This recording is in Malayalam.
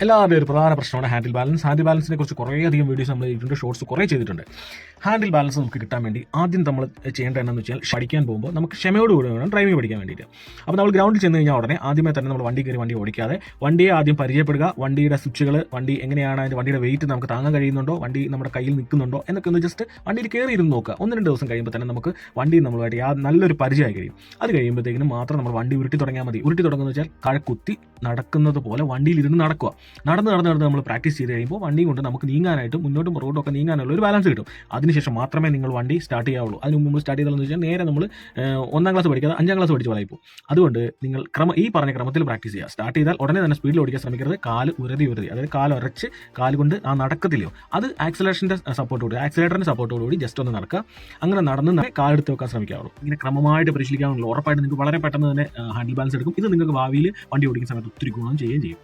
എല്ലാവരുടെയും ഒരു പ്രധാന പ്രശ്നമാണ് ഹാൻഡിൽ ബാലൻസ്. ഹാൻഡിൽ ബാലൻസിനെ കുറിച്ച് കുറേയധികം വീഡിയോസ് നമ്മൾ ചെയ്തിട്ടുണ്ട്, ഷോർട്സ് കുറേ ചെയ്തിട്ടുണ്ട്. ഹാൻഡിൽ ബാലൻസ് നമുക്ക് കിട്ടാൻ വേണ്ടി ആദ്യം നമ്മൾ ചെയ്യേണ്ടത് എന്താണെന്ന് വെച്ചാൽ, പഠിക്കാൻ പോകുമ്പോൾ നമുക്ക് ക്ഷമയോടുകൂടി വേണം ഡ്രൈവിംഗ് പഠിക്കാൻ വേണ്ടിയിട്ട്. അപ്പോൾ നമ്മൾ ഗ്രൗണ്ടിൽ ചെന്ന് കഴിഞ്ഞാൽ ഉടനെ ആദ്യമേ തന്നെ നമ്മൾ വണ്ടി കയറി വണ്ടി ഓടിക്കാതെ വണ്ടിയെ ആദ്യം പരിചയപ്പെടുക. വണ്ടിയുടെ സ്വിച്ചുകൾ, വണ്ടി എങ്ങനെയാണ്, അതിൻ്റെ വണ്ടിയുടെ വെയിറ്റ് നമുക്ക് താങ്ങാൻ കഴിയുന്നുണ്ടോ, വണ്ടി നമ്മുടെ കയ്യിൽ നിൽക്കുന്നുണ്ടോ എന്നൊക്കെ ഒന്ന് ജസ്റ്റ് വണ്ടിയിൽ കയറി ഇരുന്ന് നോക്കുക. 1-2 ദിവസം കഴിയുമ്പോൾ തന്നെ നമുക്ക് വണ്ടി നമ്മളുമായിട്ട് നല്ലൊരു പരിചയമായി കഴിയും. അത് കഴിയുമ്പോഴത്തേക്കിനും മാത്രം നമ്മൾ വണ്ടി ഉരുട്ടി തുടങ്ങിയാൽ മതി. ഉരുട്ടി തുടങ്ങുന്നത് വെച്ചാൽ കഴക്കുത്തി നടക്കുന്നത് പോലെ വണ്ടിയിൽ ഇരുന്ന് നടക്കുക. നടന്ന് നമ്മൾ പ്രാക്ടീസ് ചെയ്ത് കഴിയുമ്പോൾ വണ്ടിയും കൊണ്ട് നമുക്ക് നീങ്ങാനായിട്ട് മുന്നോട്ടും പുറകോട്ടും ഒക്കെ നീങ്ങാനുള്ള ഒരു ബാലൻസ് കിട്ടും. അതിനുശേഷം മാത്രമേ നിങ്ങൾ വണ്ടി സ്റ്റാർട്ട് ചെയ്യാവുള്ളൂ. അതിന് മുമ്പ് സ്റ്റാർട്ട് ചെയ്തതെന്ന് വെച്ചാൽ നേരെ നമ്മൾ 1ാം ക്ലാസ് പഠിക്കാതെ 5ാം ക്ലാസ് പഠിച്ച് വളയിപ്പോൾ. അതുകൊണ്ട് നിങ്ങൾ ഈ പറഞ്ഞ ക്രമത്തിൽ പ്രാക്ടീസ് ചെയ്യുക. സ്റ്റാർട്ട് ചെയ്താൽ ഉടനെ തന്നെ സ്പീഡിൽ ഓടിക്കാൻ ശ്രമിക്കരുത്. കാല് ഉരതി, അതായത് കാലുരച്ച് കാല് കൊണ്ട് നടക്കത്തില്ലയോ അത് ആക്സിലറേഷൻ്റെ ആക്സിലേറ്ററിൻ്റെ സപ്പോർട്ടോടുകൂടി ജസ്റ്റ് ഒന്ന് നടക്കുക. അങ്ങനെ നടന്ന് കാലെടുത്ത് വെക്കാൻ ശ്രമിക്കാവുള്ളൂ. ഇങ്ങനെ ക്രമമായിട്ട് പരിശീലിക്കാവുള്ളൂ. ഉറപ്പായിട്ട് നിങ്ങൾക്ക് വളരെ പെട്ടെന്ന് തന്നെ ഹാൻഡിൽ ബാലൻസ് എടുക്കും. ഇത് നിങ്ങൾക്ക് ഭാവിയിൽ വണ്ടി ഓടിക്കുന്ന സമയത്ത് ഒത്തിരി ഗുണം ചെയ്യുകയും ചെയ്യും.